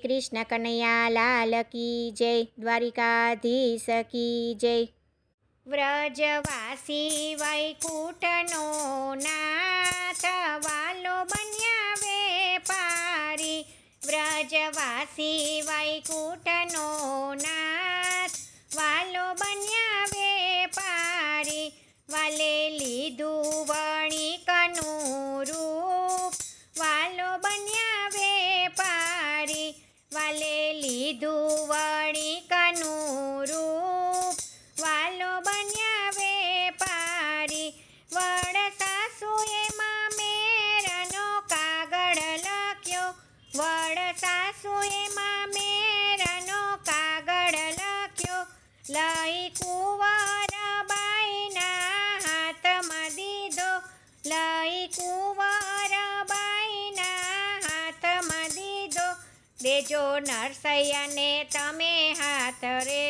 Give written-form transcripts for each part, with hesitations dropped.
કૃષ્ણ કનૈયા લાલ કી જય, દ્વારિકાધીશ કી જય. વ્રજવાસી વૈકુંઠનો નાથ, વાલો બન્યા વેપારી. વ્રજવાસી વૈકુંઠનો નાથ, વાલો બન્યા વેપારી. વાલે લીધું વણિકનું રૂપ, વાલો બન્યા વેપારી. વાલે લીધું વણિકનું રૂપ, વાલો બન્યા વેપારી. વડ સાસુએ મામેરનો કાગળ લખ્યો, વડ સાસુએ મામેરનો કાગળ લખ્યો. લઈ કુંવરબાઈના હાથમાં દીધો, લઈ કુંવરબાઈના હાથમાં દીધો. દેજો નરસૈયાને તમે હાથ રે,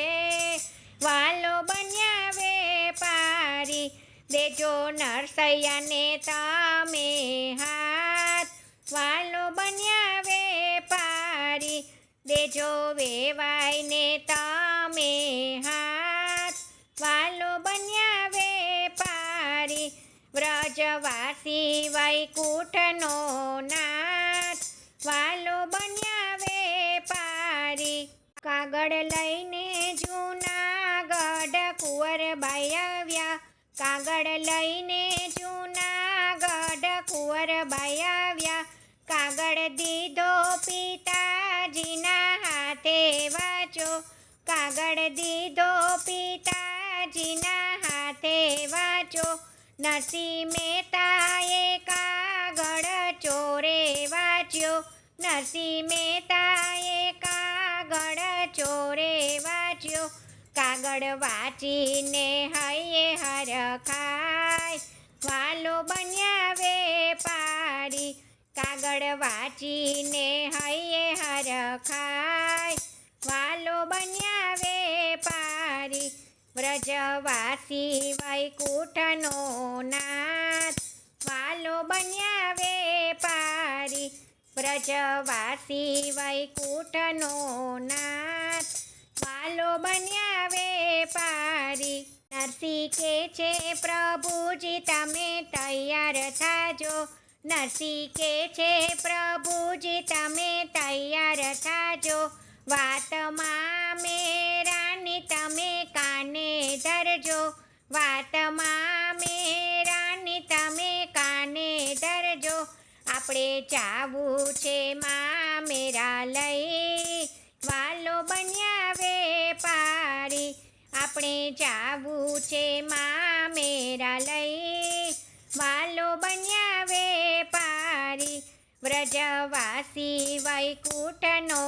વાલો બન્યા વેપારી. દેજો નરસૈયાને તમે હાથ, વાલો બન્યા વેપારી. દેજો વેવાઈને તમે હાથ, વાલો બન્યા વેપારી. વ્રજવાસી વૈકુંઠનો નાથ, વાલો બન્યા વેપારી. કાગળ લઈને જૂનાગઢ કુંવરબાઈ આવ્યા, કાગળ લઈને જૂનાગઢ કુંવરબાઈ આવ્યા. કાગળ દીધો પિતાજીના હાથે વાંચો, કાગળ દીધો પિતાજીના હાથે વાંચો. નરસિંહ મહેતાએ કાગળ ચોરે વાંચ્યો, નરસિંહ મહેતાએ કાગળ ચોરે વાંચ્યો. કાગળ વાંચીને હૈયે હરખાય, વાલો બન્યા વેપારી. કાગળ વાંચીને હૈયે હરખાય, વાલો બન્યા વેપારી. વ્રજવાસી વૈકુંઠનો નાથ, વાલો બન્યા વેપારી. વ્રજવાસી વૈકુંઠનો નાથ, વાલો બન્યા વેપારી. નરસિંહ કે છે પ્રભુજી તમે તૈયાર થાજો, નરસિંહ કે છે પ્રભુજી તમે તૈયાર થાજો. વાતમાં મેરાની તમે કાને ધરજો, વાતમાં મેરાની તમે કાને ધરજો. આપણે જાવું છે મામેરા લઈ, વાલો બન્યા વેપારી. આપણે જાવું છે મામેરા લઈ, વાલો બન્યા વેપારી. વ્રજવાસી વૈકુંઠનો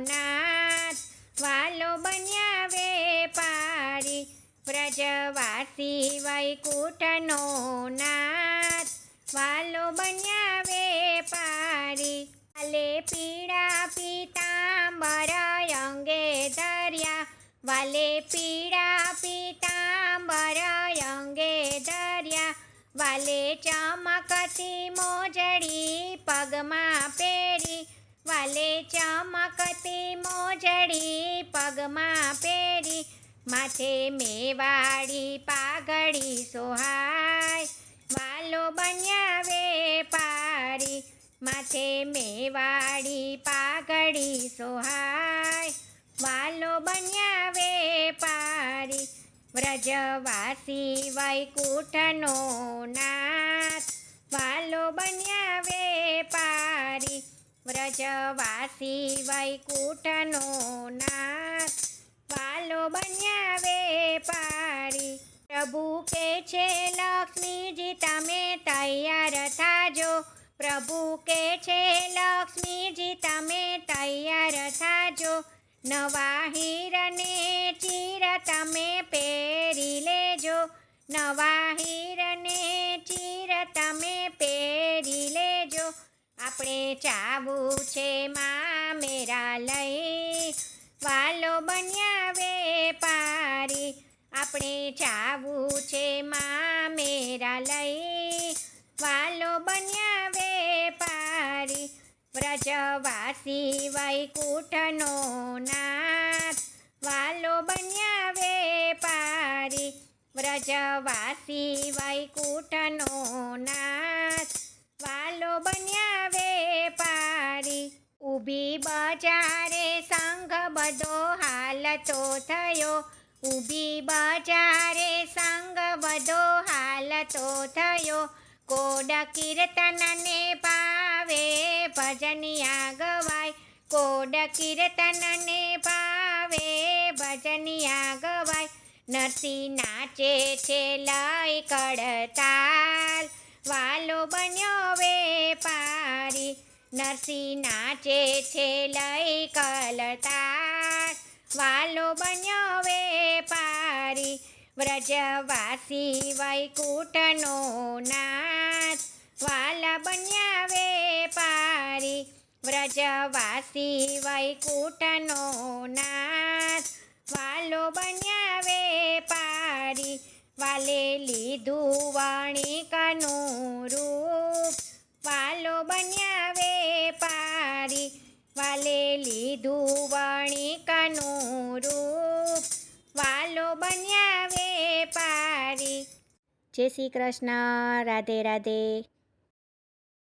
નાથ, વાલો બન્યા વેપારી. વ્રજવાસી વૈકુંઠનો નાથ, વાલો બન્યા વેપારી. વાલે પીળા પીતાંબર અંગે ધર્યા, વાલે પીળા પીતાંબર અંગે ધર્યા. વાલે ચમકતી મોજડી પગમાં પહેરી, વાલે ચમકતી મોજડી પગમાં પહેરી. માથે મેવાડી પાઘડી સોહાય, વાલો બન્યા વેપારી. માથે મેવાડી પાઘડી સોહાય, વાલો બન્યા વેપારી. વ્રજવાસી વૈકુંઠનો નાથ, વાલો બન્યા વેપારી. વ્રજવાસી વૈકુંઠનો નાથ, વાલો બન્યા વેપારી. પ્રભુ કે છે લક્ષ્મીજી તમે તૈયાર થાજો, પ્રભુ કે છે લક્ષ્મીજી તમે તૈયાર થાજો. નવા હીરને ચીર તમે પહેરી લેજો, નવા હીરને ચીર તમે પહેરી લેજો. આપણે જાવું છે મામેરા લઈ, વાલો બન્યા વેપારી. આપણે જાવું છે મામેરા લઈ, વાલો બન્યા વેપારી. વ્રજવાસી વૈકુંઠનો નાથ વાલો બન્યા વેપારી. વ્રજવાસી વૈકુંઠનો નાથ વાલો બન્યા વેપારી. ઊભી બજારે સંઘ બધો હાલતો થયો. ઊભી બજારે સંઘ બધો હાલતો થયો. કોડ કીર્તનને ભાવે ભજનિયા ગવાય. કોડ કીર્તનને ભાવે ભજનિયા ગવાય. નરસિંહ નાચે છે લઈ કડતાલ વાલો બન્યો વેપારી. નરસિંહ નાચે છે લઈ કડતાલ વાલો બન્યો વેપારી. વ્રજવાસી વૈકુંઠનો નાથ વાલા બન્યા વેપારી. વ્રજવાસી વૈકુંઠનો નાથ વાલો બન્યા વેપારી. વાલે લીધું વણિકનું રૂપ વાલો બન્યા વેપારી. વાલે લીધું વણિકનું રૂપ વાલો બન્યા વેપારી. જય શ્રી કૃષ્ણ. રાધે રાધે.